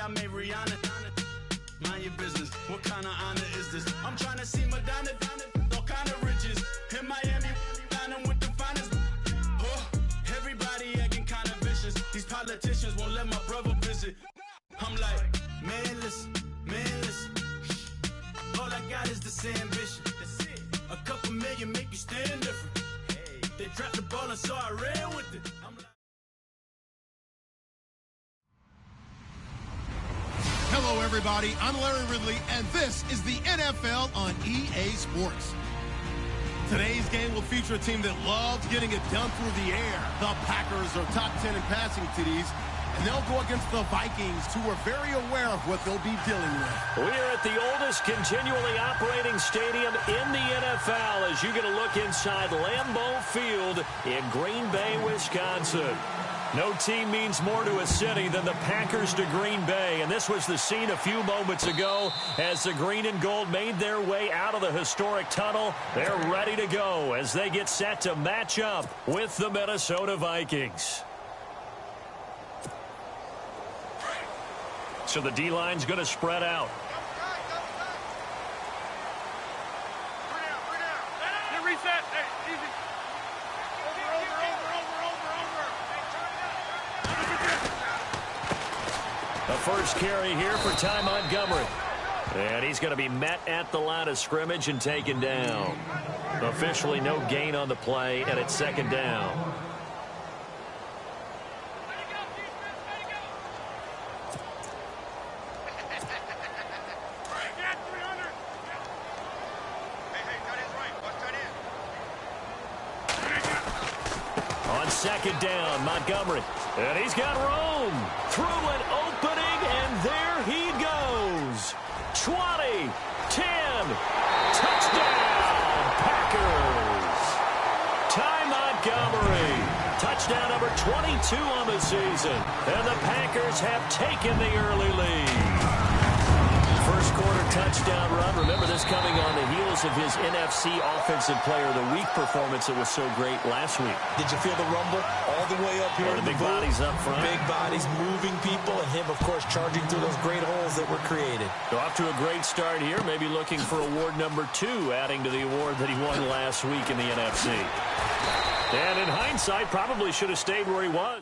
I made Rihanna. Mind your business. What kind of honor is this? I'm trying to see Madonna, all kind of riches. In Miami, dining with the finest. Oh, everybody acting kind of vicious. These politicians won't let my brother visit. I'm like, man, listen. All I got is this ambition. A couple million make you stand different. They dropped the ball and so I ran with it. Hello, everybody. I'm Larry Ridley, and this is the NFL on EA Sports. Today's game will feature a team that loves getting it done through the air. The Packers are top 10 in passing TDs, and they'll go against the Vikings, who are very aware of what they'll be dealing with. We are at the oldest continually operating stadium in the NFL as you get a look inside Lambeau Field in Green Bay, Wisconsin. No team means more to a city than the Packers to Green Bay, and this was the scene a few moments ago as the green and gold made their way out of the historic tunnel. They're ready to go as they get set to match up with the Minnesota Vikings. So the D-line's going to spread out. The first carry here for Ty Montgomery. And he's going to be met at the line of scrimmage and taken down. Officially no gain on the play, and it's second down. Second down, Montgomery. And he's got room. Through an opening, and there he goes. 20, 10, touchdown, Packers. Ty Montgomery. Touchdown number 22 on the season. And the Packers have taken the early lead. First quarter touchdown run. Remember this coming on the heels of his NFC Offensive Player of the Week performance that was so great last week. Did you feel the rumble all the way up here? The big bodies up front. Big bodies moving people, and him, of course, charging through those great holes that were created. So off to a great start here. Maybe looking for award number 2, adding to the award that he won last week in the NFC. And in hindsight, probably should have stayed where he was.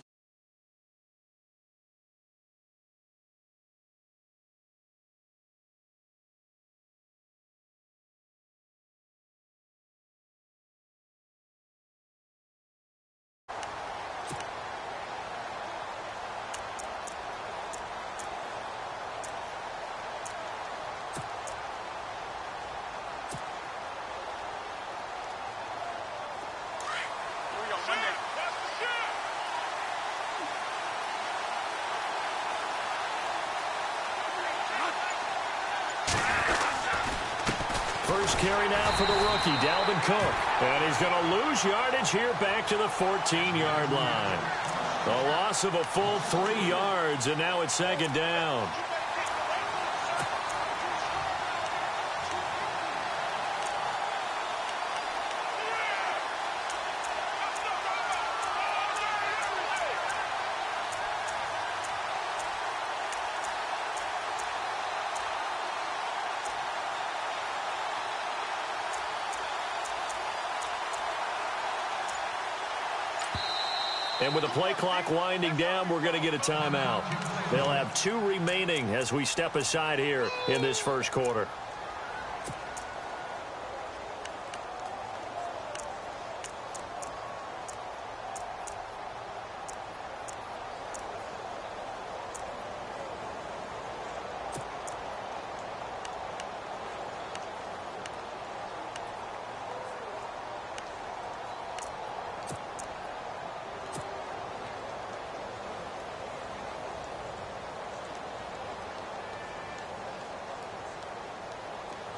First carry now for the rookie, Dalvin Cook. And he's going to lose yardage here back to the 14-yard line. A loss of a full 3 yards, and now it's second down. And with the play clock winding down, we're going to get a timeout. They'll have 2 remaining as we step aside here in this first quarter.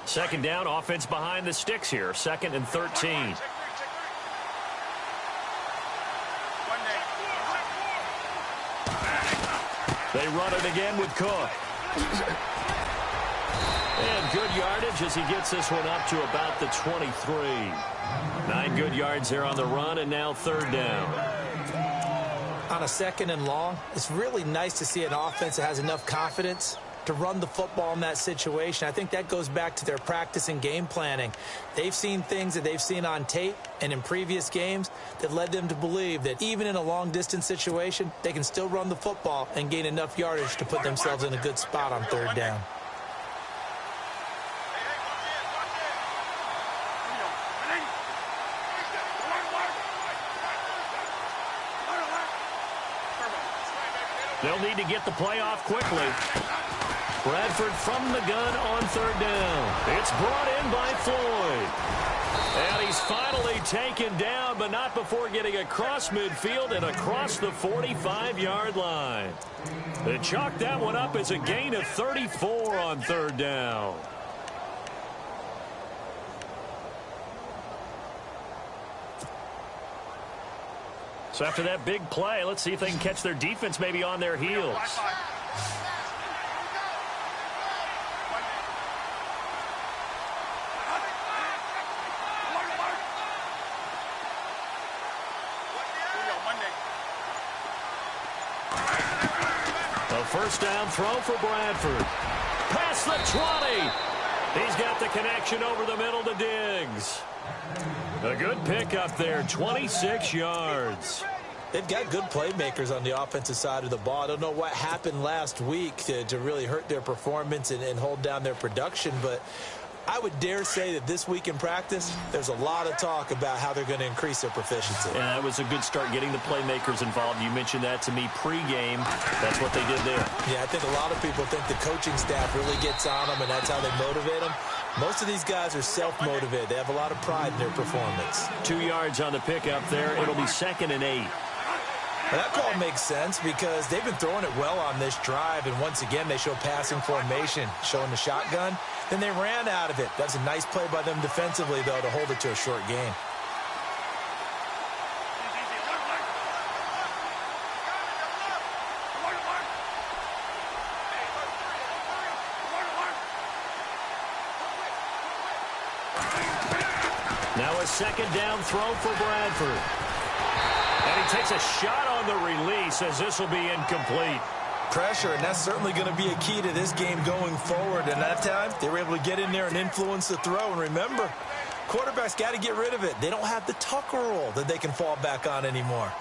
Second down, offense behind the sticks here. 2nd and 13. They run it again with Cook. And good yardage as he gets this one up to about the 23. 9 good yards there on the run, and now 3rd down. On a 2nd and long, it's really nice to see an offense that has enough confidence to run the football in that situation. I think that goes back to their practice and game planning. They've seen things that they've seen on tape and in previous games that led them to believe that even in a long-distance situation, they can still run the football and gain enough yardage to put themselves in a good spot on 3rd down. They'll need to get the play off quickly. Bradford from the gun on 3rd down. It's brought in by Floyd. And he's finally taken down, but not before getting across midfield and across the 45-yard line. They chalk that one up as a gain of 34 on 3rd down. So after that big play, let's see if they can catch their defense maybe on their heels. A 1st down throw for Bradford. Past the 20. He's got the connection over the middle to Diggs. A good pickup there, 26 yards. They've got good playmakers on the offensive side of the ball. I don't know what happened last week to really hurt their performance and hold down their production, but I would dare say that this week in practice, there's a lot of talk about how they're going to increase their proficiency. Yeah, that was a good start getting the playmakers involved. You mentioned that to me pregame. That's what they did there. Yeah, I think a lot of people think the coaching staff really gets on them, and that's how they motivate them. Most of these guys are self-motivated. They have a lot of pride in their performance. 2 yards on the pickup there. It'll be 2nd and 8. Well, that call makes sense because they've been throwing it well on this drive, and once again, they show passing formation, showing the shotgun. Then they ran out of it. That's a nice play by them defensively, though, to hold it to a short gain. Now a 2nd down throw for Bradford. And he takes a shot on the release as this will be incomplete. Pressure, and that's certainly going to be a key to this game going forward. And that time, they were able to get in there and influence the throw. And remember, quarterbacks got to get rid of it. They don't have the Tucker rule that they can fall back on anymore.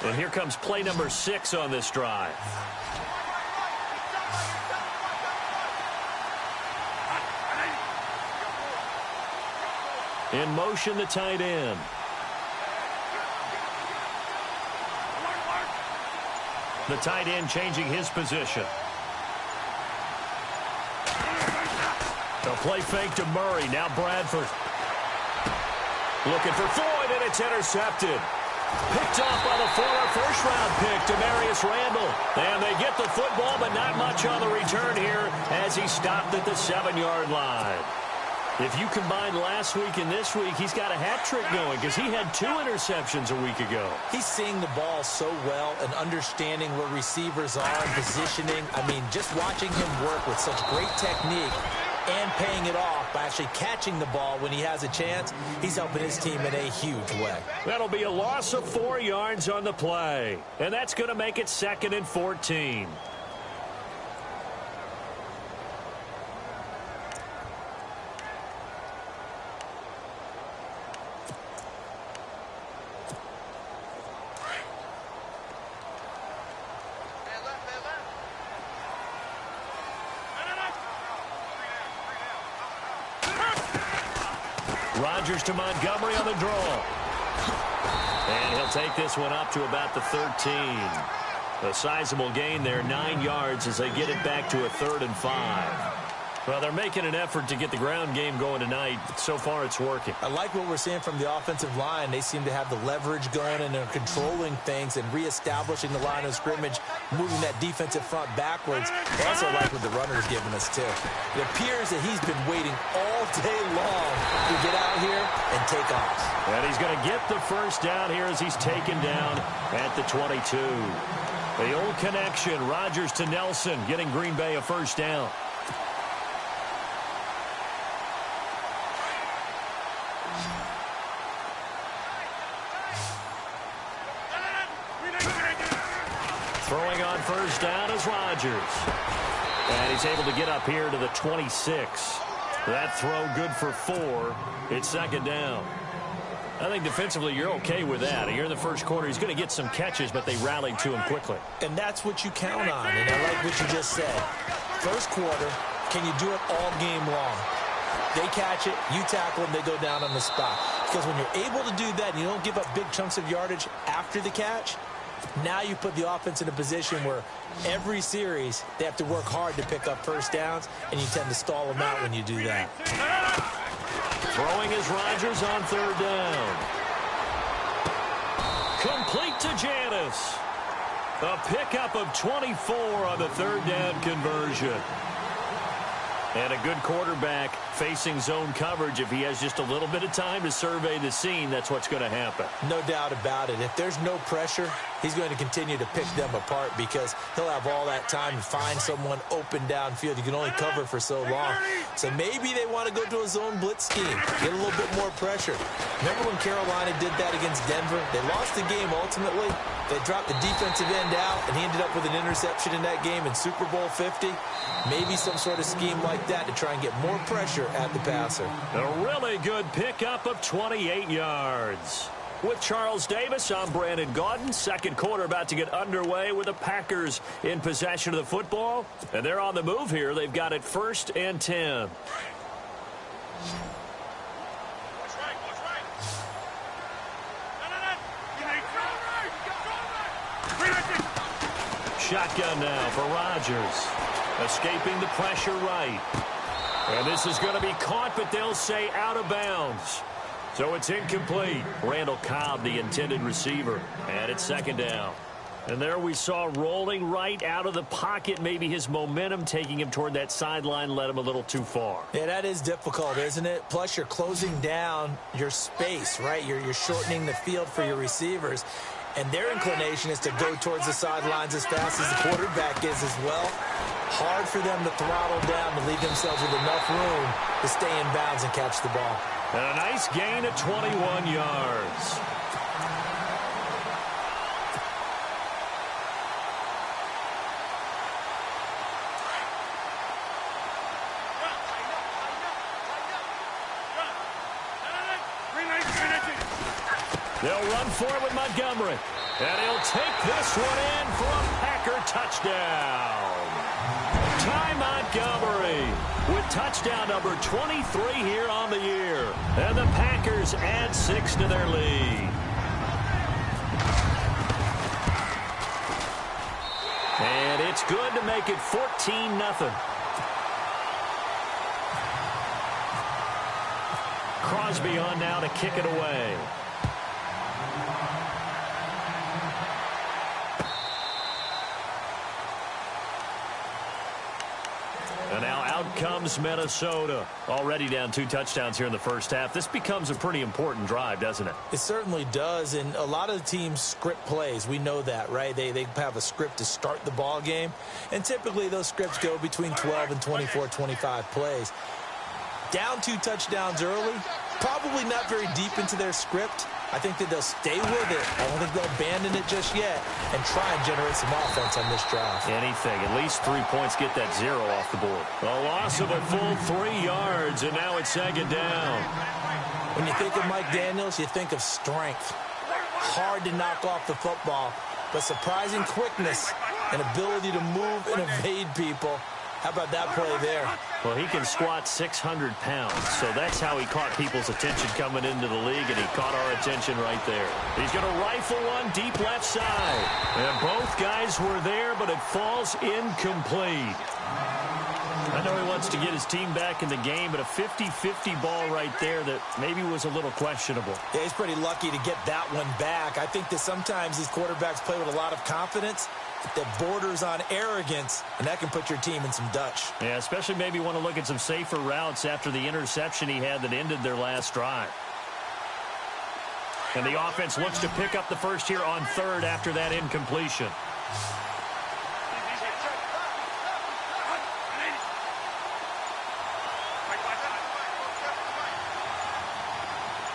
And here comes play number 6 on this drive. In motion, the tight end. The tight end changing his position. They'll play fake to Murray. Now Bradford. Looking for Floyd, and it's intercepted. Picked off by the former first-round pick, Demarius Randall. And they get the football, but not much on the return here as he stopped at the 7-yard line. If you combine last week and this week, he's got a hat trick going because he had 2 interceptions a week ago. He's seeing the ball so well and understanding where receivers are and positioning. I mean, just watching him work with such great technique and paying it off by actually catching the ball when he has a chance, he's helping his team in a huge way. That'll be a loss of 4 yards on the play, and that's going to make it 2nd and 14. Rodgers to Montgomery on the draw. And he'll take this one up to about the 13. A sizable gain there, 9 yards as they get it back to a 3rd and 5. Well, they're making an effort to get the ground game going tonight. So far, it's working. I like what we're seeing from the offensive line. They seem to have the leverage going, and they're controlling things and reestablishing the line of scrimmage, moving that defensive front backwards. I also like what the runner is giving us, too. It appears that he's been waiting all day long to get out here and take off. And he's going to get the first down here as he's taken down at the 22. The old connection, Rodgers to Nelson, getting Green Bay a first down. Throwing on first down is Rodgers. And he's able to get up here to the 26. That throw good for 4. It's second down. I think defensively you're okay with that. Here in the first quarter, he's going to get some catches, but they rallied to him quickly. And that's what you count on, and I like what you just said. First quarter, can you do it all game long? They catch it, you tackle them, they go down on the spot. Because when you're able to do that and you don't give up big chunks of yardage after the catch, now you put the offense in a position where every series they have to work hard to pick up first downs, and you tend to stall them out when you do that. Throwing is Rodgers on third down. Complete to Janis. A pickup of 24 on the third down conversion. And a good quarterback facing zone coverage. If he has just a little bit of time to survey the scene, that's what's going to happen. No doubt about it. If there's no pressure, he's going to continue to pick them apart because he'll have all that time to find someone open downfield. You can only cover for so long. So maybe they want to go to a zone blitz scheme, get a little bit more pressure. Remember when Carolina did that against Denver? They lost the game ultimately. They dropped the defensive end out, and he ended up with an interception in that game in Super Bowl 50. Maybe some sort of scheme like that to try and get more pressure at the passer. A really good pickup of 28 yards. With Charles Davis, I'm Brandon Gaudin. Second quarter about to get underway with the Packers in possession of the football. And they're on the move here. They've got it 1st and 10. Shotgun now for Rodgers. Escaping the pressure right. And this is going to be caught, but they'll say out of bounds. So it's incomplete. Randall Cobb, the intended receiver. And it's second down. And there we saw rolling right out of the pocket. Maybe his momentum taking him toward that sideline led him a little too far. Yeah, that is difficult, isn't it? Plus, you're closing down your space, right? You're shortening the field for your receivers. And their inclination is to go towards the sidelines as fast as the quarterback is as well. Hard for them to throttle down to leave themselves with enough room to stay in bounds and catch the ball. And a nice gain of 21 yards. They'll run for it with Montgomery. And he'll take this one in for a Packer touchdown. Ty Montgomery with touchdown number 23 here on the year. And the Packers add 6 to their lead. And it's good to make it 14-0. Crosby on now to kick it away. And now out comes Minnesota. Already down 2 touchdowns here in the first half. This becomes a pretty important drive, doesn't it? It certainly does, and a lot of the teams script plays. We know that, right? They have a script to start the ball game, and typically those scripts go between 12 and 24, 25 plays. Down 2 touchdowns early, probably not very deep into their script. I think that they'll stay with it. I don't think they'll abandon it just yet and try and generate some offense on this drive. Anything. At least 3 points, get that 0 off the board. A loss of a full 3 yards, and now it's second down. When you think of Mike Daniels, you think of strength. Hard to knock off the football, but surprising quickness and ability to move and evade people. How about that play there? Well, he can squat 600 pounds, so that's how he caught people's attention coming into the league, and he caught our attention right there. He's going to rifle one deep left side. And both guys were there, but it falls incomplete. I know he wants to get his team back in the game, but a 50-50 ball right there that maybe was a little questionable. Yeah, he's pretty lucky to get that one back. I think that sometimes these quarterbacks play with a lot of confidence that borders on arrogance, and that can put your team in some Dutch. Yeah, especially maybe want to look at some safer routes after the interception he had that ended their last drive. And the offense looks to pick up the first here on third after that incompletion.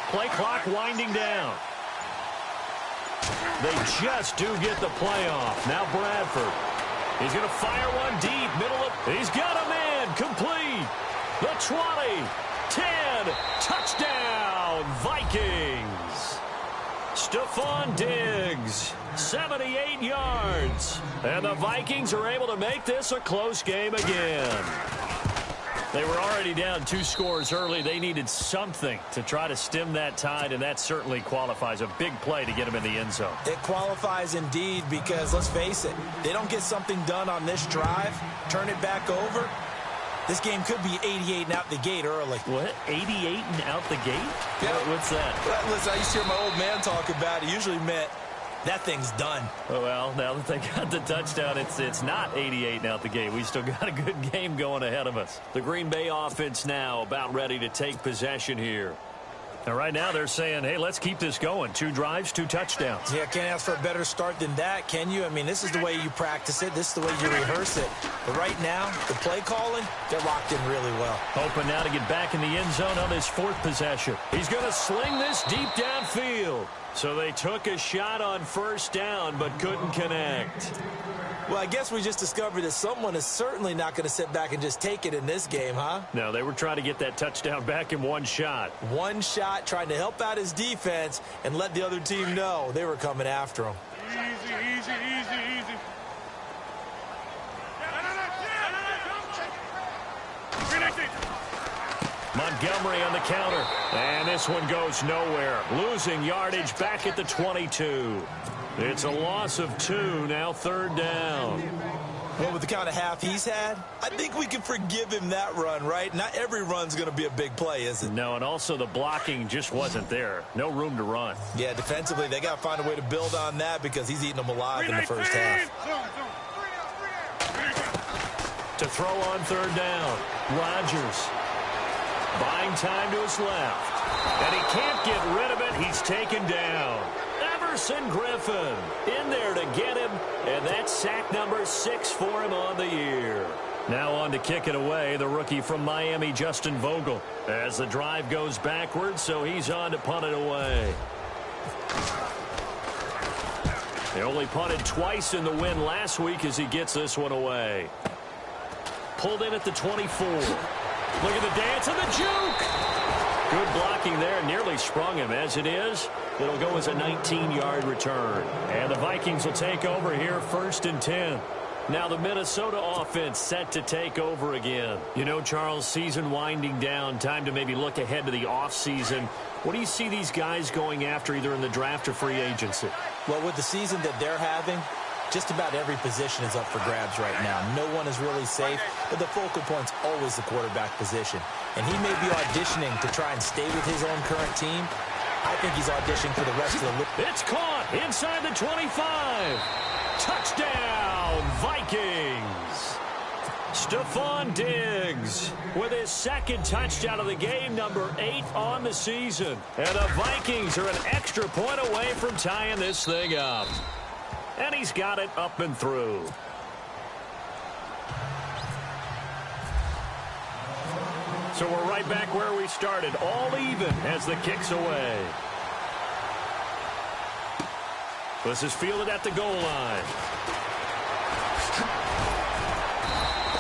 Play clock winding down. They just do get the playoff. Now Bradford. He's going to fire one deep. Middle of. He's got a man. Complete. The 20. 10. Touchdown. Vikings. Stephon Diggs. 78 yards. And the Vikings are able to make this a close game again. They were already down 2 scores early. They needed something to try to stem that tide, and that certainly qualifies. A big play to get them in the end zone. It qualifies indeed because, let's face it, they don't get something done on this drive, turn it back over, this game could be 88 and out the gate early. What? 88 and out the gate? Yeah. What's that? Well, listen, I used to hear my old man talk about it. Usually meant that thing's done. Oh, well, now that they got the touchdown, it's not 88 and out the gate. We still got a good game going ahead of us. The Green Bay offense now about ready to take possession here. And right now they're saying, hey, let's keep this going. 2 drives, 2 touchdowns. Yeah, can't ask for a better start than that, can you? I mean, this is the way you practice it. This is the way you rehearse it. But right now, the play calling, they're locked in really well. Hoping now to get back in the end zone on his 4th possession. He's going to sling this deep downfield. So they took a shot on 1st down, but couldn't connect. Well, I guess we just discovered that someone is certainly not going to sit back and just take it in this game, huh? No, they were trying to get that touchdown back in 1 shot. 1 shot, trying to help out his defense and let the other team know they were coming after him. Easy, easy, easy, easy. Montgomery on the counter. And this one goes nowhere. Losing yardage back at the 22. It's a loss of 2, now 3rd down. Well, with the kind of half he's had, I think we can forgive him that run, right? Not every run's going to be a big play, is it? No, and also the blocking just wasn't there. No room to run. Yeah, defensively, they got to find a way to build on that because he's eating them alive in the first half. To throw on 3rd down, Rodgers. Buying time to his left. And he can't get rid of it. He's taken down. Everson Griffin in there to get him. And that's sack number 6 for him on the year. Now on to kick it away, the rookie from Miami, Justin Vogel. As the drive goes backwards, so he's on to punt it away. They only punted twice in the win last week as he gets this one away. Pulled in at the 24. Look at the dance and the juke. Good blocking there. Nearly sprung him. As it is, it'll go as a 19-yard return. And the Vikings will take over here 1st and 10. Now the Minnesota offense set to take over again. You know, Charles, season winding down. Time to maybe look ahead to the offseason. What do you see these guys going after either in the draft or free agency? Well, with the season that they're having, just about every position is up for grabs right now. No one is really safe, but the focal point's always the quarterback position. And he may be auditioning to try and stay with his own current team. I think he's auditioning for the rest of the league. It's caught inside the 25. Touchdown, Vikings. Stephon Diggs with his 2nd touchdown of the game, number 8 on the season. And the Vikings are an extra point away from tying this thing up. And he's got it up and through. So we're right back where we started, all even as the kick's away. This is fielded at the goal line.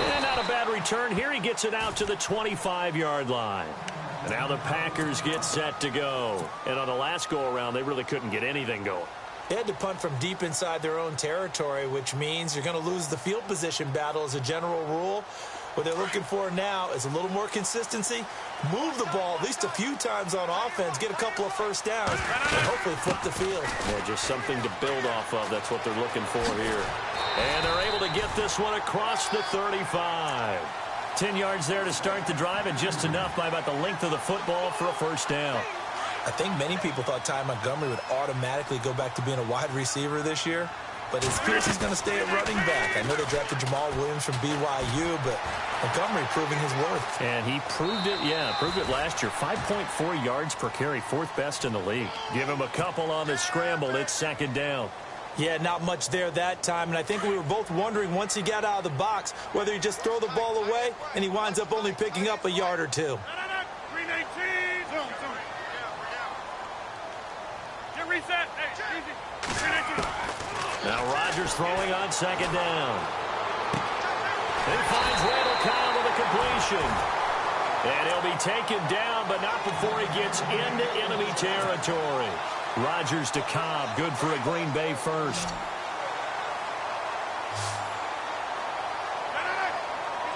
And not a bad return here. He gets it out to the 25-yard line. And now the Packers get set to go. And on the last go-around, they really couldn't get anything going. They had to punt from deep inside their own territory, which means you're going to lose the field position battle as a general rule. What they're looking for now is a little more consistency, move the ball at least a few times on offense, get a couple of 1st downs, and hopefully flip the field. Yeah, just something to build off of. That's what they're looking for here. And they're able to get this one across the 35. 10 yards there to start the drive, and just enough by about the length of the football for a 1st down. I think many people thought Ty Montgomery would automatically go back to being a wide receiver this year, but it appears he's going to stay at running back. I know they drafted Jamal Williams from BYU, but Montgomery proving his worth. And he proved it, proved it last year. 5.4 yards per carry, 4th best in the league. Give him a couple on the scramble. It's 2nd down. Yeah, not much there that time, and I think we were both wondering once he got out of the box whether he'd just throw the ball away, and he winds up only picking up a yard or 2. Reset. Hey, easy. Now Rodgers throwing on second down. He finds Randall Cobb with a completion. And he'll be taken down, but not before he gets into enemy territory. Rodgers to Cobb, good for a Green Bay first.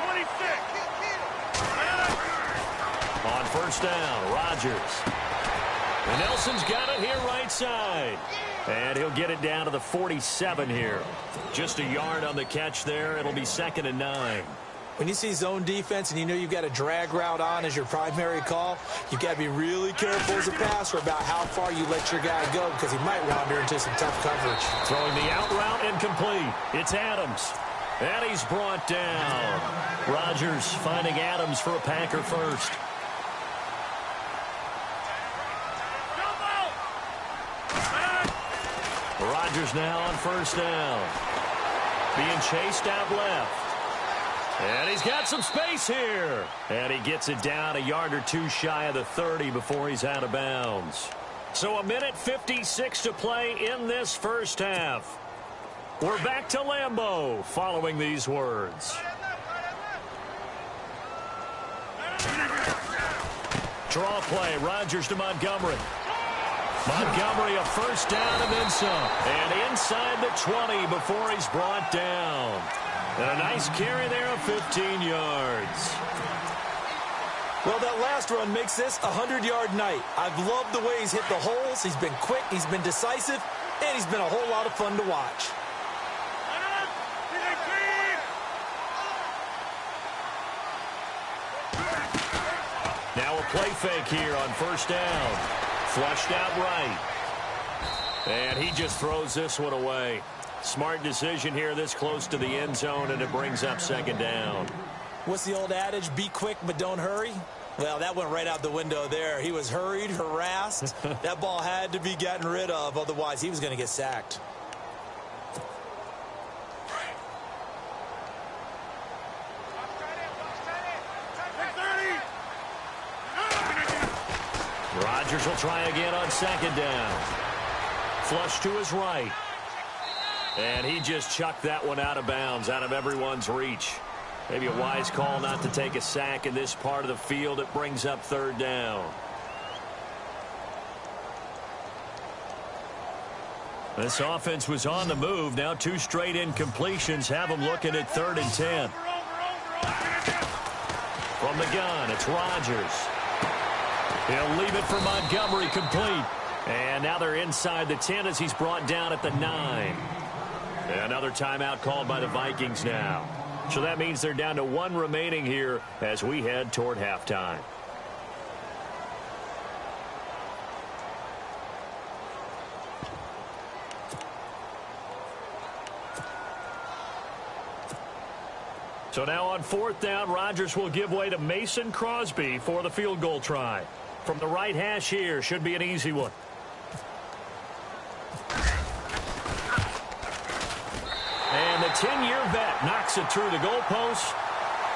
26. On first down, Rodgers. And Nelson's got it here right side. And he'll get it down to the 47 here. Just a yard on the catch there. It'll be 2nd and 9. When you see zone defense and you know you've got a drag route on as your primary call, you've got to be really careful as a passer about how far you let your guy go because he might wander into some tough coverage. Throwing the out route incomplete. It's Adams. And he's brought down. Rodgers finding Adams for a Packer first. Rodgers now on first down. Being chased out left. And he's got some space here. And he gets it down a yard or two shy of the 30 before he's out of bounds. So a minute 56 to play in this first half. We're back to Lambeau following these words. Draw play. Rodgers to Montgomery. Montgomery a first down and then some. And inside the 20 before he's brought down. And a nice carry there of 15 yards. Well, that last run makes this a 100-yard night. I've loved the way he's hit the holes. He's been quick, he's been decisive, and he's been a whole lot of fun to watch. Now a play fake here on first down. Flushed out right. And he just throws this one away. Smart decision here this close to the end zone, and it brings up second down. What's the old adage? Be quick, but don't hurry? Well, that went right out the window there. He was hurried, harassed. That ball had to be gotten rid of, otherwise he was going to get sacked. Rodgers will try again on second down. Flush to his right. And he just chucked that one out of bounds, out of everyone's reach. Maybe a wise call not to take a sack in this part of the field. It brings up third down. This offense was on the move. Now 2 straight incompletions have them looking at 3rd and 10. From the gun, it's Rodgers. He'll leave it for Montgomery complete. And now they're inside the 10 as he's brought down at the 9. Another timeout called by the Vikings now. So that means they're down to 1 remaining here as we head toward halftime. So now on 4th down, Rodgers will give way to Mason Crosby for the field goal try. From the right hash here, should be an easy one. And the 10-year vet knocks it through the goalpost.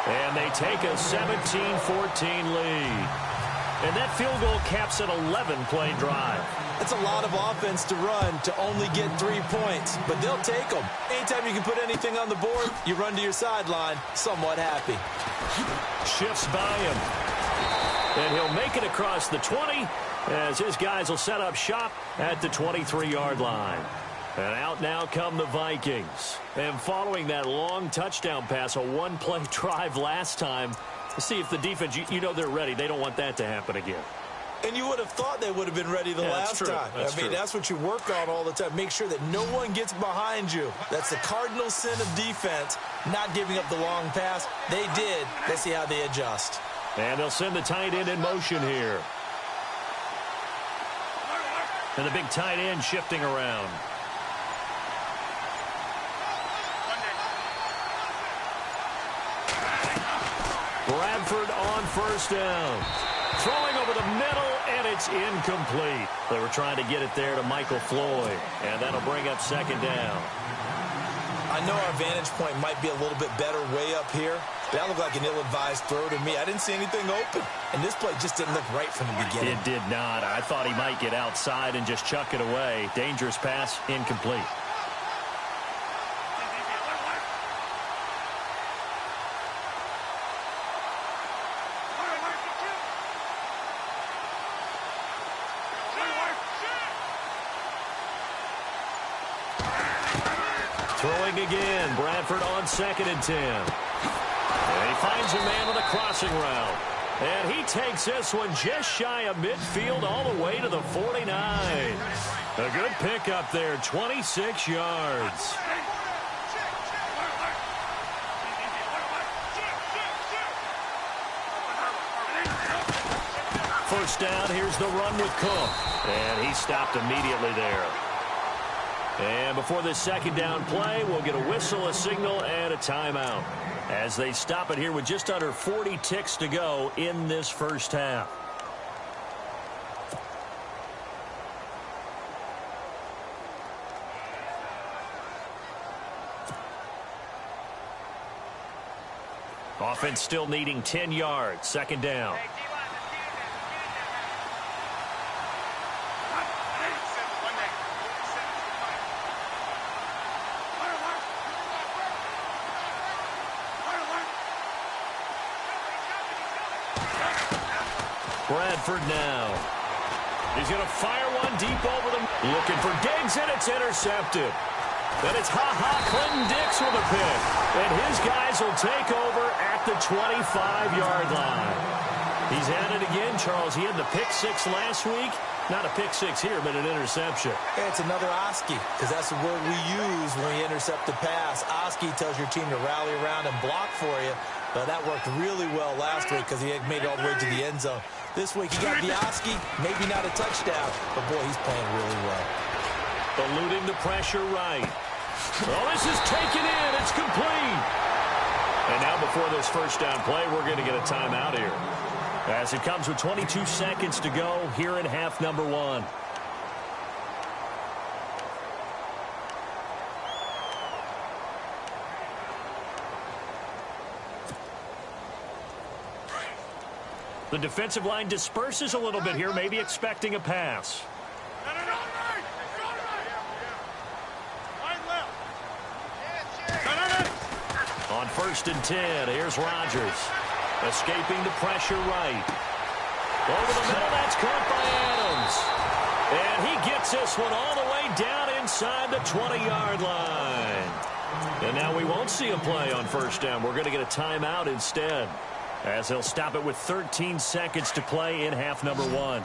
And they take a 17-14 lead. And that field goal caps an 11-play drive. That's a lot of offense to run to only get 3 points, but they'll take them. Anytime you can put anything on the board, you run to your sideline somewhat happy. Shifts by him. And he'll make it across the 20 as his guys will set up shop at the 23-yard line. And out now come the Vikings. And following that long touchdown pass, a 1-play drive last time, to see if the defense, you know they're ready. They don't want that to happen again. And you would have thought they would have been ready the last time. That's what you work on all the time. Make sure that no one gets behind you. That's the cardinal sin of defense, not giving up the long pass. They did. Let's see how they adjust. And they'll send the tight end in motion here. And the big tight end shifting around. Bradford on first down. Throwing over the middle, and it's incomplete. They were trying to get it there to Michael Floyd, and that'll bring up second down. I know our vantage point might be a little bit better way up here, but that looked like an ill-advised throw to me. I didn't see anything open, and this play just didn't look right from the beginning. It did not. I thought he might get outside and just chuck it away. Dangerous pass, incomplete. Throwing again. Bradford on 2nd and 10. And he finds a man with a crossing route. And he takes this one just shy of midfield all the way to the 49. A good pickup there, 26 yards. First down, here's the run with Cook. And he stopped immediately there. And before this second down play, we'll get a whistle, a signal, and a timeout as they stop it here with just under 40 ticks to go in this first half. Offense still needing 10 yards, second down. Bradford now. He's going to fire one deep over them. Looking for Diggs, and it's intercepted. Then it's Clinton Dix with a pick. And his guys will take over at the 25-yard line. He's at it again, Charles. He had the pick six last week. Not a pick six here, but an interception. Yeah, it's another Oski, because that's the word we use when we intercept a pass. Oski tells your team to rally around and block for you. But that worked really well last week because he had made it all the way to the end zone. This week he got the Oski, maybe not a touchdown, but boy, he's playing really well. Eluding the pressure right. Oh, this is taken in. It's complete. And now before this first down play, we're going to get a timeout here. As it comes with 22 seconds to go here in half number one. The defensive line disperses a little bit here, maybe expecting a pass. On 1st and 10, here's Rodgers. Escaping the pressure right. Over the middle, that's caught by Adams. And he gets this one all the way down inside the 20-yard line. And now we won't see a play on first down. We're going to get a timeout instead, as they'll stop it with 13 seconds to play in half number one.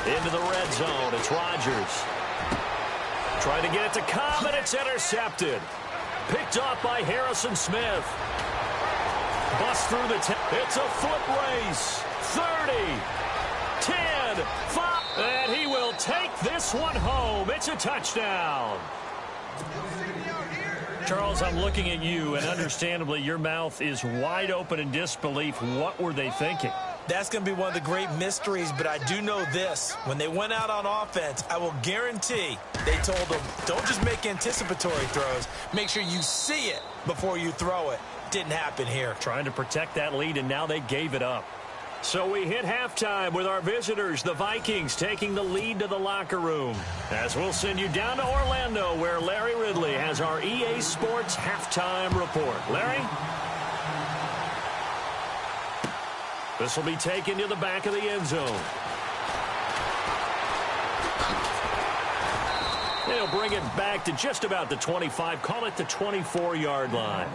Into the red zone, it's Rodgers. Trying to get it to Cobb, and it's intercepted. Picked off by Harrison Smith. Bust through the 10. It's a foot race. 30, 10, 5. And he will take this one home. It's a touchdown. Charles, I'm looking at you, and understandably, your mouth is wide open in disbelief. What were they thinking? That's going to be one of the great mysteries, but I do know this. When they went out on offense, I will guarantee they told them, don't just make anticipatory throws. Make sure you see it before you throw it. Didn't happen here. Trying to protect that lead, and now they gave it up. So we hit halftime with our visitors, the Vikings, taking the lead to the locker room. As we'll send you down to Orlando, where Larry Ridley has our EA Sports halftime report. Larry? This will be taken to the back of the end zone. They'll bring it back to just about the 25, call it the 24-yard line.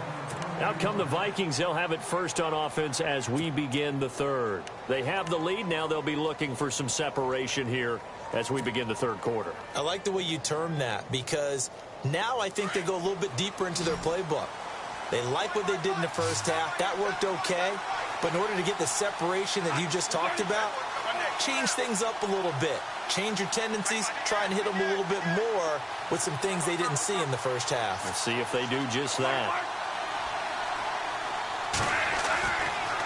Out come the Vikings. They'll have it first on offense as we begin the third. They have the lead. Now they'll be looking for some separation here as we begin the third quarter. I like the way you term that, because now I think they go a little bit deeper into their playbook. They like what they did in the first half. That worked okay. But in order to get the separation that you just talked about, change things up a little bit. Change your tendencies. Try and hit them a little bit more with some things they didn't see in the first half. Let's see if they do just that.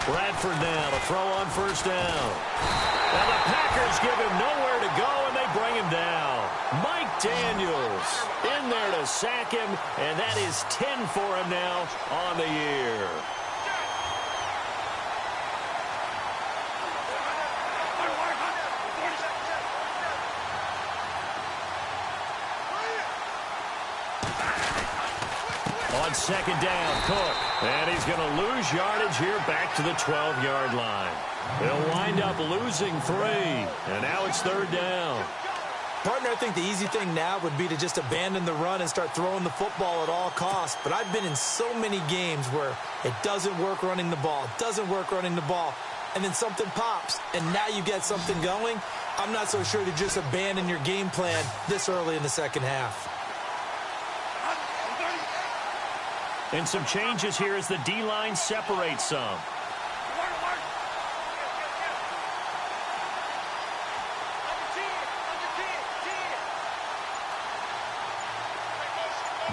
Bradford now to throw on first down. Now the Packers give him nowhere to go, and they bring him down. Mike Daniels in there to sack him, and that is 10 for him now on the year. On second down, Cook. And he's going to lose yardage here back to the 12-yard line. They'll wind up losing 3. And now it's third down. Partner, I think the easy thing now would be to just abandon the run and start throwing the football at all costs. But I've been in so many games where it doesn't work running the ball, and then something pops, and now you get something going. I'm not so sure to just abandon your game plan this early in the second half. And some changes here as the D-line separates some.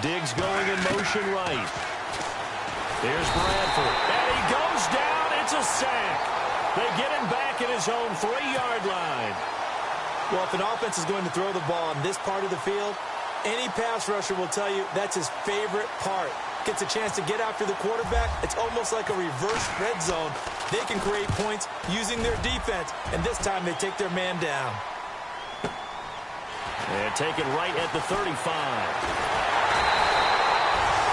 Diggs going in motion right. Here's Bradford. And he goes down. It's a sack. They get him back at his own 3-yard line. Well, if an offense is going to throw the ball in this part of the field, any pass rusher will tell you that's his favorite part. Gets a chance to get after the quarterback. It's almost like a reverse red zone. They can create points using their defense, and this time they take their man down. And take it right at the 35.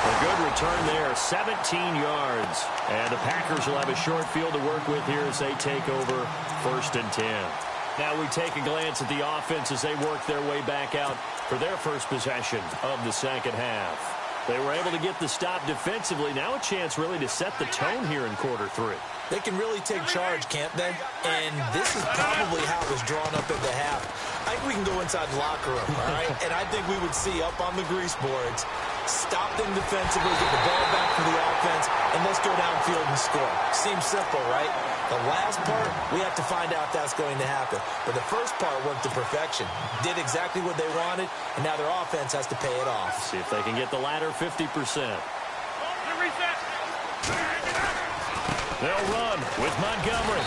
A good return there, 17 yards. And the Packers will have a short field to work with here as they take over 1st and 10. Now we take a glance at the offense as they work their way back out for their first possession of the second half. They were able to get the stop defensively. Now a chance really to set the tone here in quarter 3. They can really take charge, can't they? And this is probably how it was drawn up at the half. I think we can go inside the locker room, all right? And I think we would see up on the grease boards, stop them defensively, get the ball back for the offense, and let's go downfield and score. Seems simple, right? The last part, we have to find out if that's going to happen. But the first part worked to perfection. Did exactly what they wanted, and now their offense has to pay it off. See if they can get the latter 50%. They'll run with Montgomery.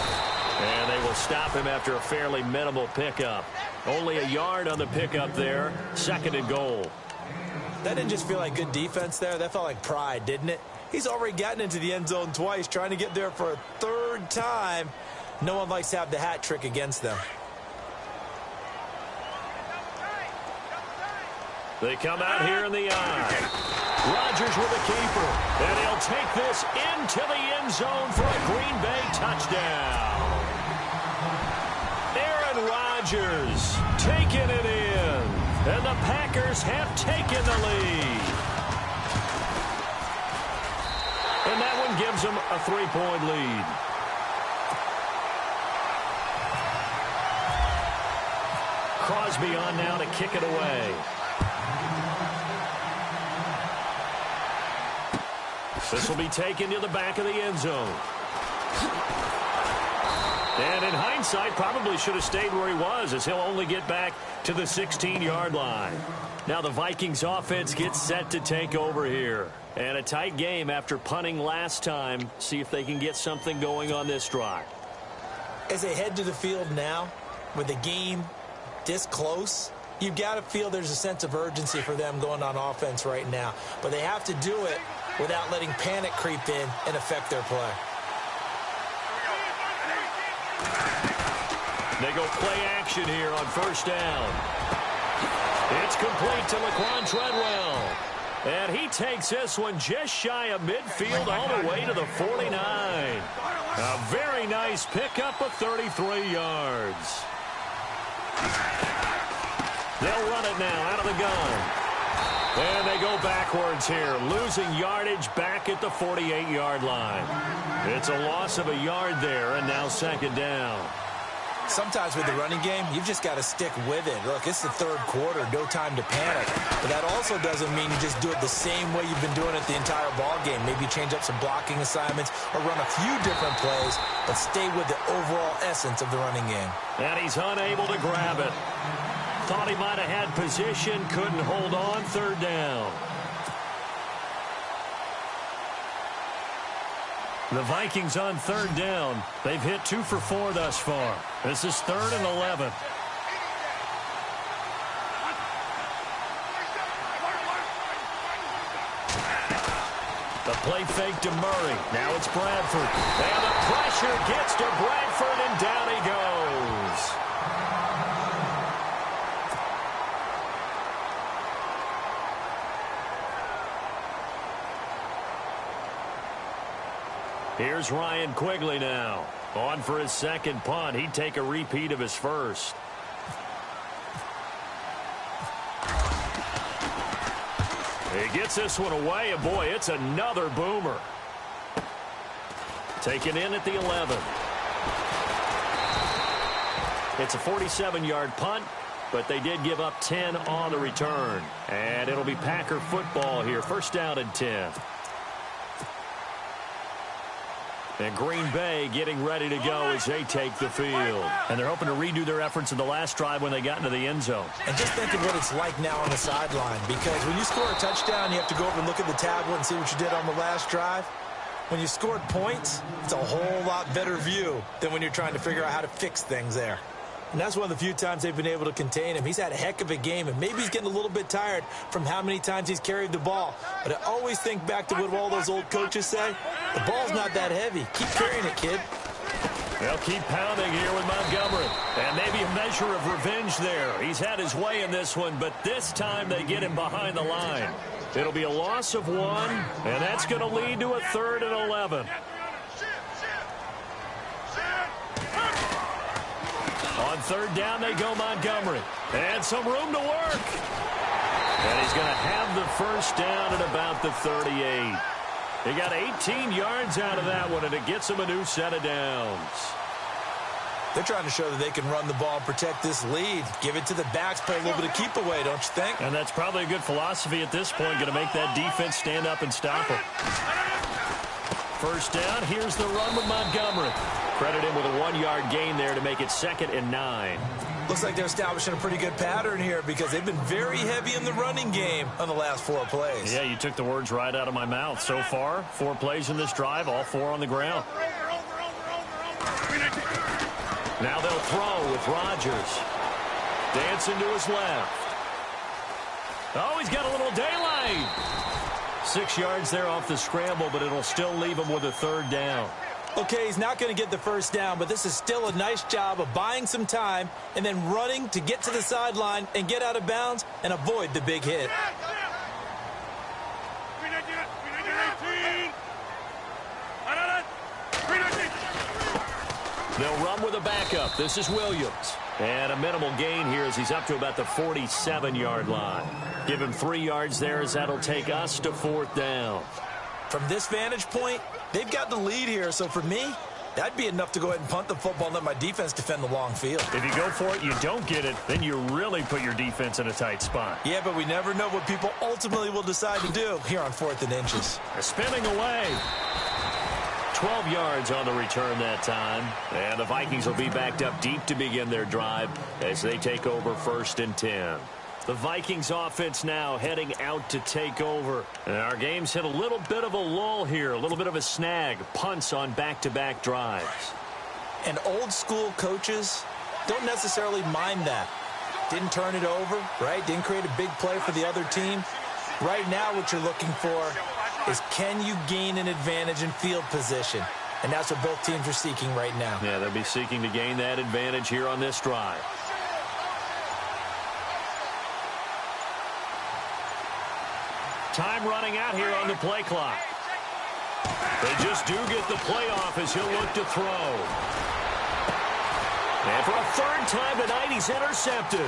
And they will stop him after a fairly minimal pickup. Only a yard on the pickup there. 2nd and goal. That didn't just feel like good defense there. That felt like pride, didn't it? He's already gotten into the end zone twice, trying to get there for a 3rd time. No one likes to have the hat trick against them. They come out here in the eye. Rodgers with a keeper. And he'll take this into the end zone for a Green Bay touchdown. Aaron Rodgers taking it in. And the Packers have taken the lead. And that one gives them a 3-point lead. Crosby on now to kick it away. This will be taken to the back of the end zone. And in hindsight, probably should have stayed where he was, as he'll only get back to the 16-yard line. Now the Vikings offense gets set to take over here. And a tight game after punting last time. See if they can get something going on this drive. As they head to the field now, with the game this close, you've got to feel there's a sense of urgency for them going on offense right now. But they have to do it without letting panic creep in and affect their play. They go play action here on first down. It's complete to Laquan Treadwell. And he takes this one just shy of midfield all the way to the 49. A very nice pickup of 33 yards. They'll run it now out of the gun. And they go backwards here, losing yardage back at the 48-yard line. It's a loss of a yard there, and now 2nd down. Sometimes with the running game, you've just got to stick with it. Look, it's the 3rd quarter, no time to panic. But that also doesn't mean you just do it the same way you've been doing it the entire ball game. Maybe change up some blocking assignments or run a few different plays, but stay with the overall essence of the running game. And he's unable to grab it. Thought he might have had position, couldn't hold on, 3rd down. The Vikings on third down. They've hit 2 for 4 thus far. This is 3rd and 11. The play fake to Murray. Now it's Bradford. And the pressure gets to Bradford, and down he goes. Here's Ryan Quigley now. On for his second punt. He'd take a repeat of his first. He gets this one away, and boy, it's another boomer. Taken in at the 11. It's a 47-yard punt, but they did give up 10 on the return. And it'll be Packer football here. First down and 10. And Green Bay getting ready to go as they take the field. And they're hoping to redo their efforts in the last drive when they got into the end zone. And just think of what it's like now on the sideline, because when you score a touchdown, you have to go over and look at the tablet and see what you did on the last drive. When you scored points, it's a whole lot better view than when you're trying to figure out how to fix things there. And that's one of the few times they've been able to contain him. He's had a heck of a game, and maybe he's getting a little bit tired from how many times he's carried the ball. But I always think back to what all those old coaches say. The ball's not that heavy. Keep carrying it, kid. They'll keep pounding here with Montgomery. And maybe a measure of revenge there. He's had his way in this one, but this time they get him behind the line. It'll be a loss of 1, and that's going to lead to a 3rd and 11. On third down, they go Montgomery. And some room to work. And he's going to have the first down at about the 38. He got 18 yards out of that one, and it gets him a new set of downs. They're trying to show that they can run the ball and protect this lead. Give it to the backs, play a little bit of keep away, don't you think? And that's probably a good philosophy at this point, going to make that defense stand up and stop him. First down, here's the run with Montgomery. Credit him with a 1-yard gain there to make it 2nd and 9. Looks like they're establishing a pretty good pattern here because they've been very heavy in the running game on the last 4 plays. Yeah, you took the words right out of my mouth. So far, 4 plays in this drive, all 4 on the ground. Now they'll throw with Rodgers. Dancing to his left. Oh, he's got a little daylight. 6 yards there off the scramble, but it'll still leave him with a 3rd down. Okay, he's not going to get the first down, but this is still a nice job of buying some time and then running to get to the sideline and get out of bounds and avoid the big hit. They'll run with a backup. This is Williams. And a minimal gain here as he's up to about the 47-yard line. Give him 3 yards there as that'll take us to 4th down. From this vantage point, they've got the lead here, so for me, that'd be enough to go ahead and punt the football and let my defense defend the long field. If you go for it, you don't get it, then you really put your defense in a tight spot. Yeah, but we never know what people ultimately will decide to do here on 4th and inches. They're spinning away. 12 yards on the return that time. And the Vikings will be backed up deep to begin their drive as they take over 1st and 10. The Vikings offense now heading out to take over. And our game's hit a little bit of a lull here, a little bit of a snag. Punts on back-to-back drives. And old school coaches don't necessarily mind that. Didn't turn it over, right? Didn't create a big play for the other team. Right now what you're looking for is can you gain an advantage in field position? And that's what both teams are seeking right now. Yeah, they'll be seeking to gain that advantage here on this drive. Time running out here on the play clock. They just do get the play off as he'll look to throw. And for a 3rd time tonight, he's intercepted.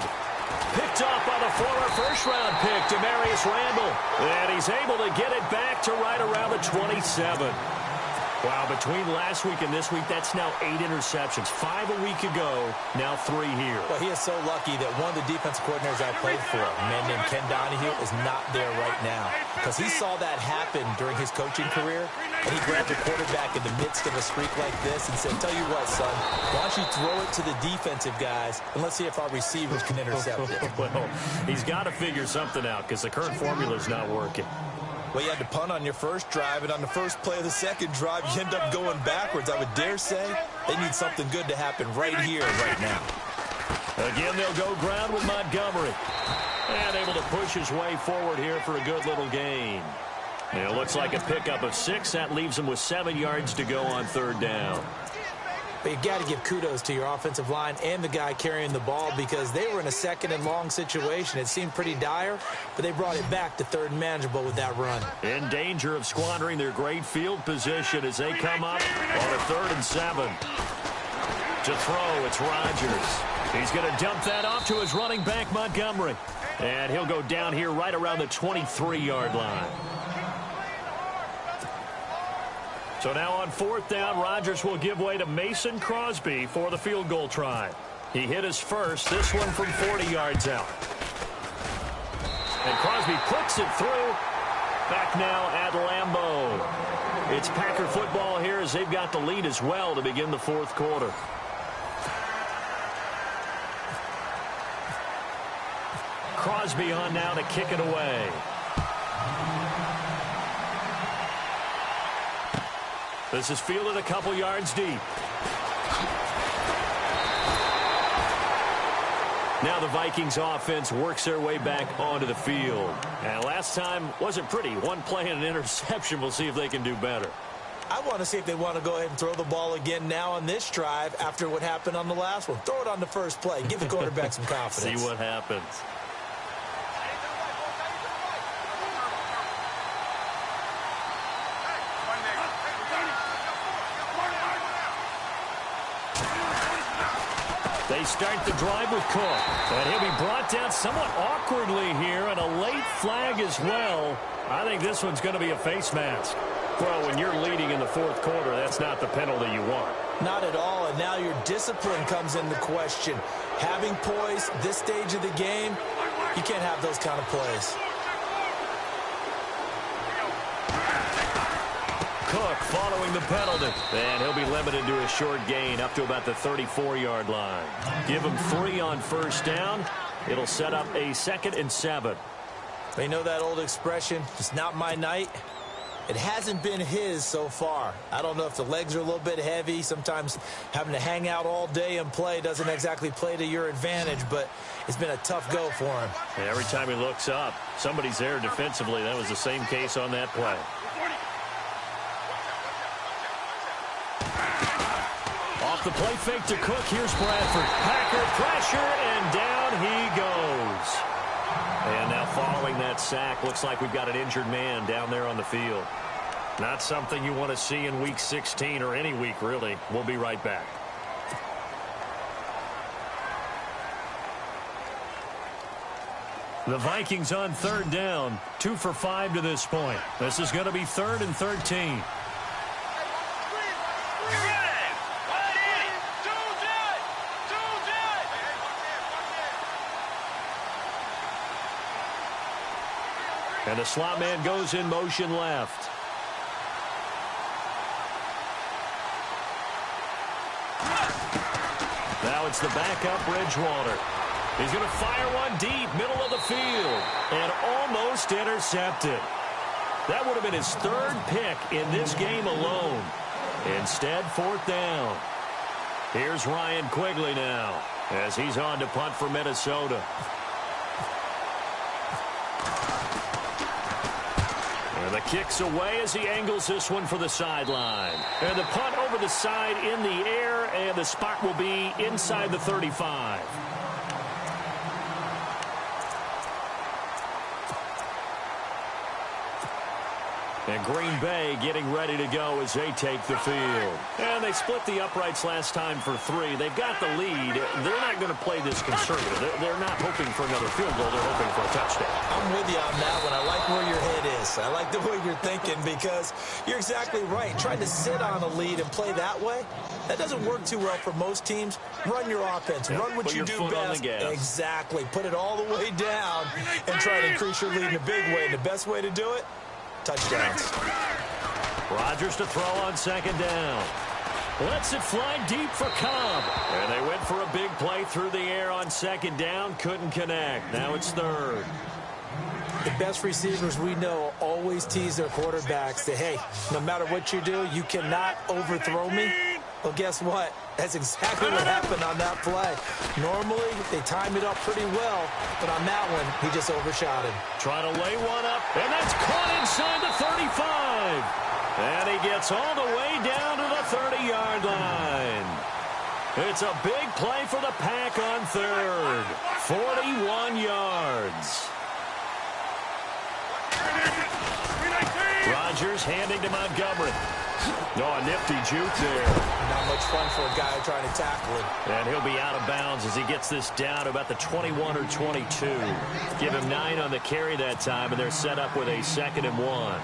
Picked off by the former first-round pick, Demarius Randall. And he's able to get it back to right around the 27. Wow, between last week and this week, that's now 8 interceptions. 5 a week ago, now 3 here. Well, he is so lucky that one of the defensive coordinators I played for, a man named Ken Donahue, is not there right now. Because he saw that happen during his coaching career, and he grabbed the quarterback in the midst of a streak like this and said, tell you what, son, why don't you throw it to the defensive guys, and let's see if our receivers can intercept it. Well, he's got to figure something out because the current formula is not working. Well, you had to punt on your first drive, and on the first play of the second drive, you end up going backwards. I would dare say they need something good to happen right here, right now. Again, they'll go ground with Montgomery. And able to push his way forward here for a good little gain. And it looks like a pickup of 6. That leaves him with 7 yards to go on third down. But you've got to give kudos to your offensive line and the guy carrying the ball because they were in a second and long situation. It seemed pretty dire, but they brought it back to third and manageable with that run. In danger of squandering their great field position as they come up on a 3rd and 7. To throw, it's Rodgers. He's going to dump that off to his running back, Montgomery. And he'll go down here right around the 23-yard line. So now on 4th down, Rodgers will give way to Mason Crosby for the field goal try. He hit his first, this one from 40 yards out. And Crosby puts it through. Back now at Lambeau. It's Packer football here as they've got the lead as well to begin the 4th quarter. Crosby on now to kick it away. This is fielded a couple yards deep. Now the Vikings offense works their way back onto the field. And last time wasn't pretty. One play and an interception. We'll see if they can do better. I want to see if they want to go ahead and throw the ball again now on this drive after what happened on the last one. Throw it on the first play. Give the quarterback some confidence. See what happens. They start the drive with Cook. And he'll be brought down somewhat awkwardly here, and a late flag as well. I think this one's going to be a face mask. Well, when you're leading in the 4th quarter, that's not the penalty you want. Not at all, and now your discipline comes into question. Having poise this stage of the game, you can't have those kind of plays. Cook following the penalty. And he'll be limited to a short gain up to about the 34-yard line. Give him 3 on 1st down. It'll set up a 2nd and 7. They know that old expression, it's not my night. It hasn't been his so far. I don't know if the legs are a little bit heavy. Sometimes having to hang out all day and play doesn't exactly play to your advantage, but it's been a tough go for him. And every time he looks up, somebody's there defensively. That was the same case on that play. Off the play fake to Cook. Here's Bradford. Packer pressure, and down he goes. And now following that sack, looks like we've got an injured man down there on the field. Not something you want to see in Week 16 or any week, really. We'll be right back. The Vikings on 3rd down. 2 for 5 to this point. This is going to be 3rd and 13. And the slot man goes in motion left. Now it's the backup Bridgewater. He's going to fire one deep, middle of the field, and almost intercepted. That would have been his 3rd pick in this game alone. Instead, 4th down. Here's Ryan Quigley now as he's on to punt for Minnesota. And the kick's away as he angles this one for the sideline. And the punt over the side in the air, and the spot will be inside the 35. And Green Bay getting ready to go as they take the field. And they split the uprights last time for 3. They've got the lead. They're not going to play this conservative. They're not hoping for another field goal. They're hoping for a touchdown. I'm with you on that one. I like where your head is. I like the way you're thinking because you're exactly right. Trying to sit on a lead and play that way, that doesn't work too well for most teams. Run your offense. Run what you do best. Exactly. Put it all the way down and try to increase your lead in a big way. And the best way to do it, touchdowns. Rodgers to throw on 2nd down. Lets it fly deep for Cobb. And they went for a big play through the air on 2nd down. Couldn't connect. Now it's 3rd. The best receivers we know always tease their quarterbacks that, hey, no matter what you do, you cannot overthrow me. Well, guess what? That's exactly what happened on that play. Normally, they time it up pretty well, but on that one, he just overshot him. Trying to lay one up, and that's caught inside the 35. And he gets all the way down to the 30-yard line. It's a big play for the Pack on third. 41 yards. Rodgers handing to Montgomery. Oh, a nifty juke there. Not much fun for a guy trying to tackle him. And he'll be out of bounds as he gets this down to about the 21 or 22. Give him 9 on the carry that time, and they're set up with a 2nd and 1.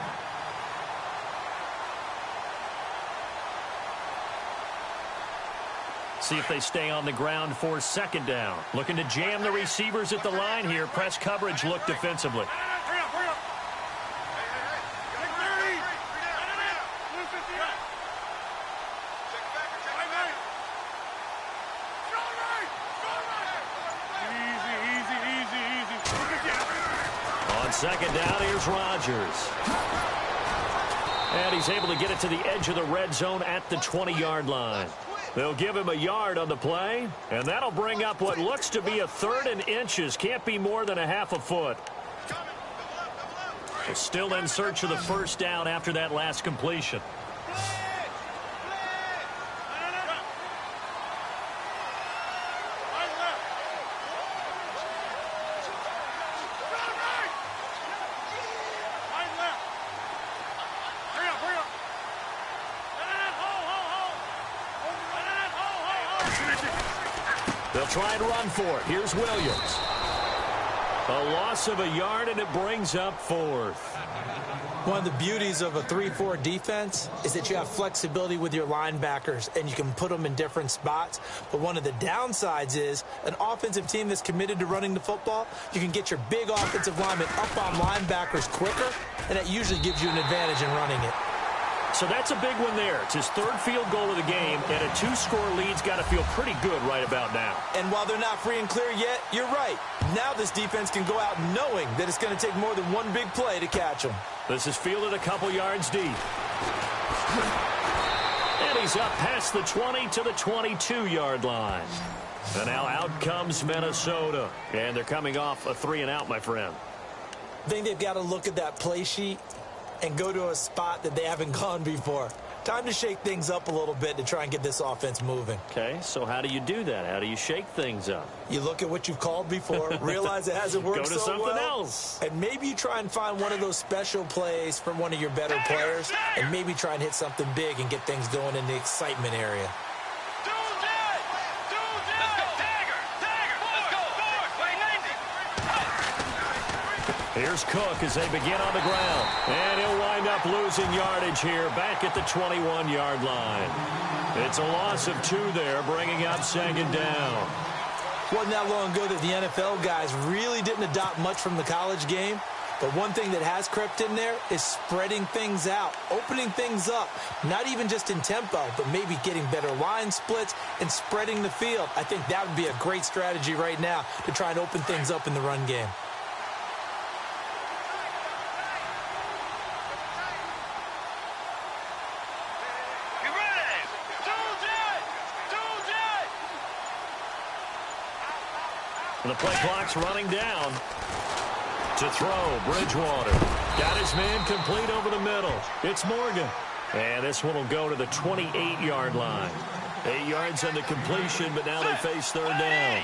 See if they stay on the ground for 2nd down. Looking to jam the receivers at the line here. Press coverage look defensively. On 2nd down, here's Rodgers. And he's able to get it to the edge of the red zone at the 20-yard line. They'll give him a yard on the play, and that'll bring up what looks to be a 3rd and inches. Can't be more than a half a foot. Still in search of the 1st down after that last completion. They'll try and run for it. Here's Williams. A loss of a yard, and it brings up 4th. One of the beauties of a 3-4 defense is that you have flexibility with your linebackers, and you can put them in different spots. But one of the downsides is an offensive team that's committed to running the football, you can get your big offensive linemen up on linebackers quicker, and that usually gives you an advantage in running it. So that's a big one there. It's his 3rd field goal of the game, and a 2-score lead's got to feel pretty good right about now. And while they're not free and clear yet, you're right. Now this defense can go out knowing that it's going to take more than one big play to catch them. This is fielded a couple yards deep. And he's up past the 20 to the 22-yard line. And now out comes Minnesota. And they're coming off a 3-and-out, my friend. I think they've got to look at that play sheet and go to a spot that they haven't gone before. Time to shake things up a little bit to try and get this offense moving. Okay, so how do you do that? How do you shake things up? You look at what you've called before, realize it hasn't worked so well. Go to something else. And maybe you try and find one of those special plays from one of your better players, and maybe try and hit something big and get things going in the excitement area. Here's Cook as they begin on the ground. And he'll wind up losing yardage here back at the 21-yard line. It's a loss of 2 there, bringing up 2nd down. Wasn't that long ago that the NFL guys really didn't adopt much from the college game. But one thing that has crept in there is spreading things out, opening things up, not even just in tempo, but maybe getting better line splits and spreading the field. I think that would be a great strategy right now to try and open things up in the run game. The play clock's running down. To throw, Bridgewater. Got his man complete over the middle. It's Morgan. And this one will go to the 28-yard line. 8 yards on the completion, but now they face 3rd down.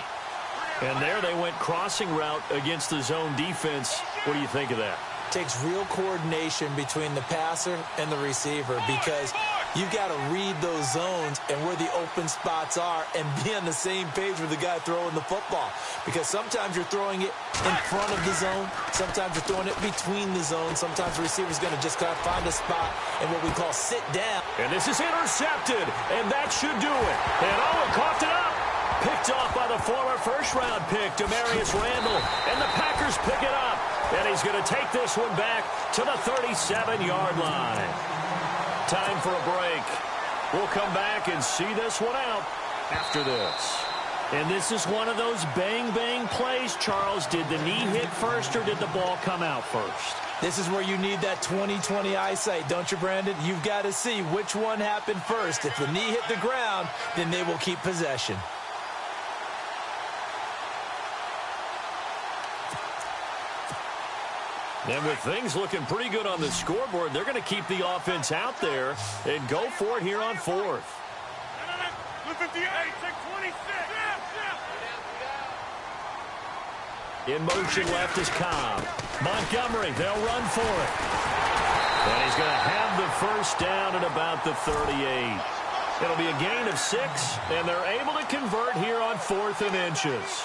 And there they went crossing route against the zone defense. What do you think of that? Takes real coordination between the passer and the receiver, because you've got to read those zones and where the open spots are and be on the same page with the guy throwing the football. Because sometimes you're throwing it in front of the zone. Sometimes you're throwing it between the zones. Sometimes the receiver's going to just kind of find a spot and what we call sit down. And this is intercepted, and that should do it. And Owen coughed it up. Picked off by the former first-round pick, Demarius Randall. And the Packers pick it up. And he's going to take this one back to the 37-yard line. Time for a break. We'll come back and see this one out after this. And this is one of those bang-bang plays, Charles. Did the knee hit first or did the ball come out first? This is where you need that 20/20 eyesight, don't you, Brandon? You've got to see which one happened first. If the knee hit the ground, then they will keep possession. And with things looking pretty good on the scoreboard, they're going to keep the offense out there and go for it here on fourth. In motion left is Cobb. Montgomery, they'll run for it. And he's going to have the first down at about the 38. It'll be a gain of 6, and they're able to convert here on 4th and inches.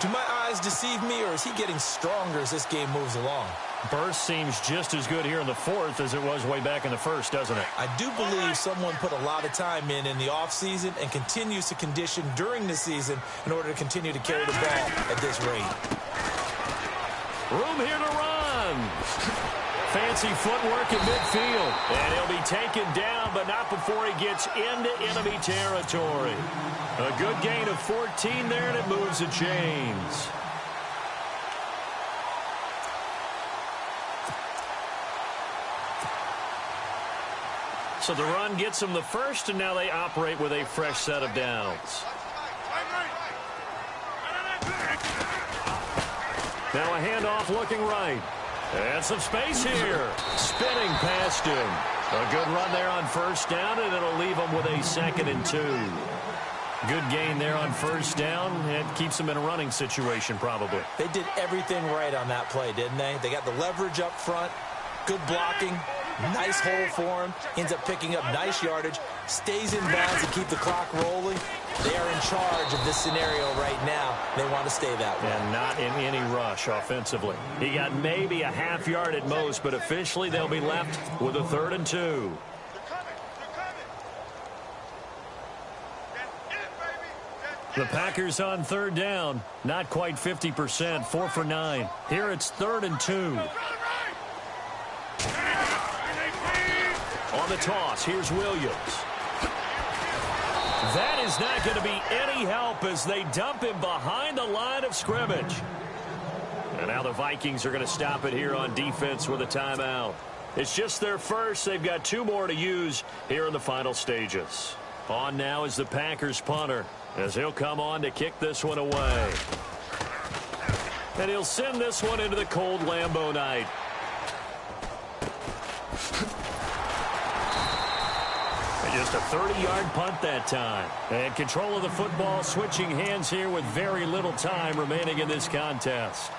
Do my eyes deceive me, or is he getting stronger as this game moves along? Burst seems just as good here in the 4th as it was way back in the 1st, doesn't it? I do believe someone put a lot of time in the offseason and continues to condition during the season in order to continue to carry the ball at this rate. Room here to run. Fancy footwork in midfield. And he'll be taken down, but not before he gets into enemy territory. A good gain of 14 there, and it moves the chains. So the run gets them the first, and now they operate with a fresh set of downs. Now a handoff looking right. And some space here. Spinning past him. A good run there on first down, and it'll leave them with a 2nd and 2. Good gain there on first down. It keeps them in a running situation probably. They did everything right on that play, didn't they? They got the leverage up front, good blocking, nice hole for him, ends up picking up nice yardage, stays in bounds and keep the clock rolling. They are in charge of this scenario right now. They want to stay that way. And not in any rush offensively. He got maybe a half yard at most, but officially they'll be left with a 3rd and 2. The Packers on 3rd down. Not quite 50%, 4 for 9. Here it's 3rd and 2. On the toss, here's Williams. That is not going to be any help as they dump him behind the line of scrimmage. And now the Vikings are going to stop it here on defense with a timeout. It's just their first. They've got 2 more to use here in the final stages. On now is the Packers punter as he'll come on to kick this one away. And he'll send this one into the cold Lambeau night. Just a 30-yard punt that time. And control of the football switching hands here with very little time remaining in this contest.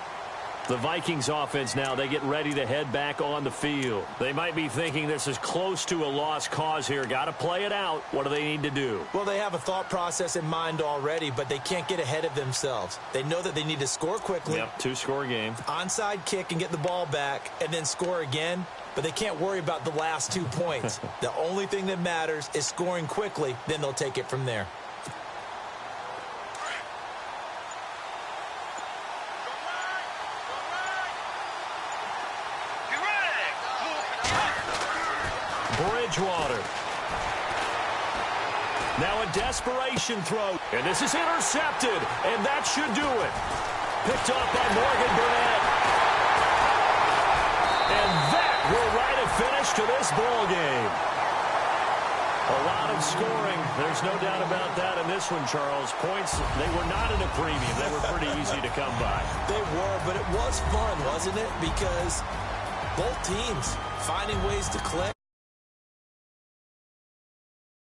The Vikings offense now, they get ready to head back on the field. They might be thinking this is close to a lost cause here. Got to play it out. What do they need to do? Well, they have a thought process in mind already, but they can't get ahead of themselves. They know that they need to score quickly. Yep, 2-score game. Onside kick and get the ball back and then score again. But they can't worry about the last 2 points. The only thing that matters is scoring quickly. Then they'll take it from there. Bridgewater. Now a desperation throw. And this is intercepted. And that should do it. Picked off by Morgan Burnett. And that will write a finish to this ball game. A lot of scoring. There's no doubt about that in this one, Charles. Points, they were not in a premium. They were pretty easy to come by. They were, but it was fun, wasn't it? Because both teams finding ways to click.